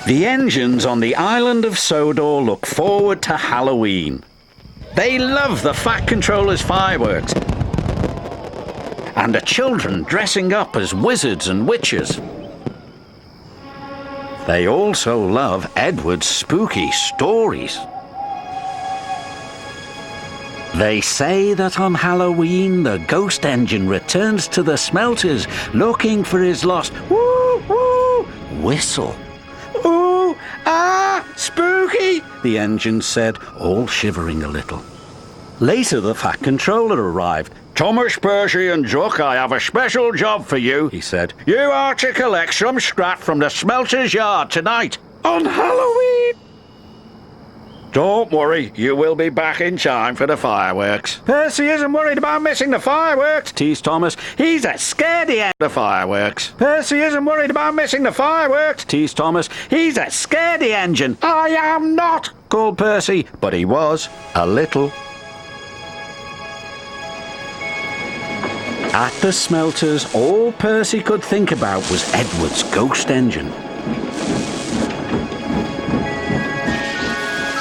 The engines on the island of Sodor look forward to Halloween. They love the Fat Controller's fireworks and the children dressing up as wizards and witches. They also love Edward's spooky stories. They say that on Halloween the ghost engine returns to the smelters looking for his lost woo-woo whistle. "Ooh, ah, spooky," the engine said, all shivering a little. Later the Fat Controller arrived. "Thomas, Percy and Duck, I have a special job for you," he said. "You are to collect some scrap from the smelter's yard tonight, on Halloween. Don't worry, you will be back in time for the fireworks." "Percy isn't worried about missing the fireworks," teased Thomas. "He's a scaredy end the fireworks." "Percy isn't worried about missing the fireworks," teased Thomas. "He's a scaredy engine." "I am not," called Percy, but he was, a little. At the smelters, all Percy could think about was Edward's ghost engine.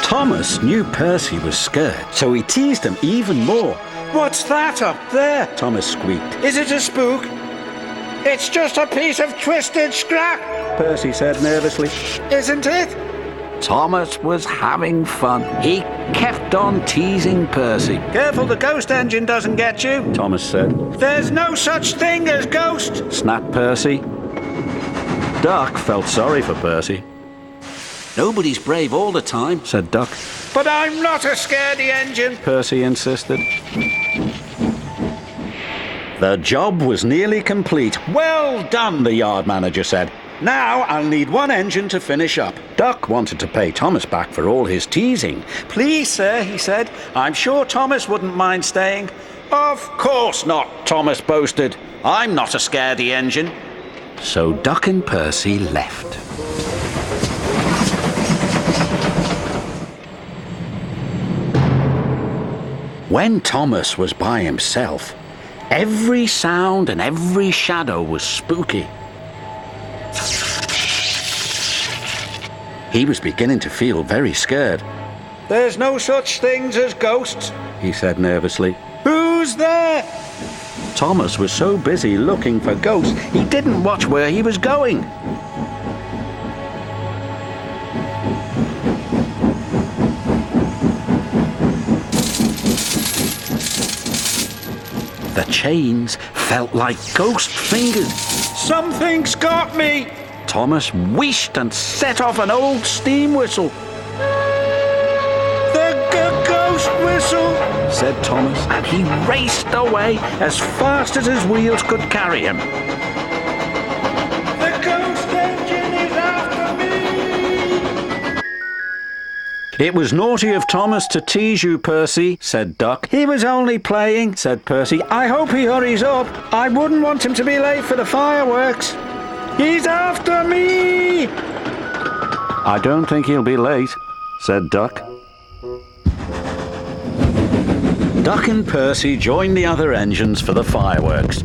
Thomas knew Percy was scared, so he teased him even more. "What's that up there?" Thomas squeaked. "Is it a spook?" "It's just a piece of twisted scrap," Percy said nervously. "Isn't it?" Thomas was having fun. He kept on teasing Percy. "Careful the ghost engine doesn't get you," Thomas said. "There's no such thing as ghost," snapped Percy. Duck felt sorry for Percy. "Nobody's brave all the time," said Duck. "But I'm not a scaredy engine," Percy insisted. The job was nearly complete. "Well done," the yard manager said. "Now I'll need one engine to finish up." Duck wanted to pay Thomas back for all his teasing. "Please, sir," he said. "I'm sure Thomas wouldn't mind staying." "Of course not," Thomas boasted. "I'm not a scaredy engine." So Duck and Percy left. When Thomas was by himself, every sound and every shadow was spooky. He was beginning to feel very scared. "There's no such things as ghosts," he said nervously. "Who's there?" Thomas was so busy looking for ghosts, he didn't watch where he was going. The chains felt like ghost fingers. "Something's got me!" Thomas wheeshed and set off an old steam whistle. "The ghost whistle," said Thomas, and he raced away as fast as his wheels could carry him. "The ghost engine is after me!" "It was naughty of Thomas to tease you, Percy," said Duck. "He was only playing," said Percy. "I hope he hurries up. I wouldn't want him to be late for the fireworks." "He's after me!" "I don't think he'll be late," said Duck. Duck and Percy joined the other engines for the fireworks.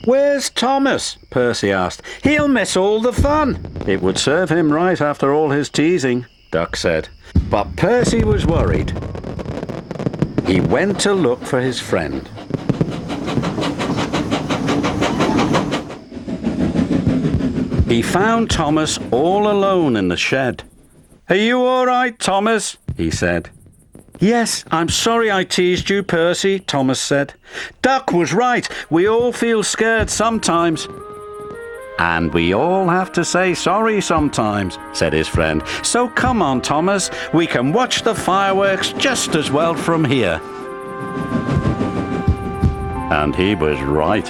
"Where's Thomas?" Percy asked. "He'll miss all the fun." "It would serve him right after all his teasing," Duck said. But Percy was worried. He went to look for his friend. He found Thomas all alone in the shed. "Are you all right, Thomas?" he said. "Yes, I'm sorry I teased you, Percy," Thomas said. "Duck was right. We all feel scared sometimes." "And we all have to say sorry sometimes," said his friend. "So come on, Thomas. We can watch the fireworks just as well from here." And he was right.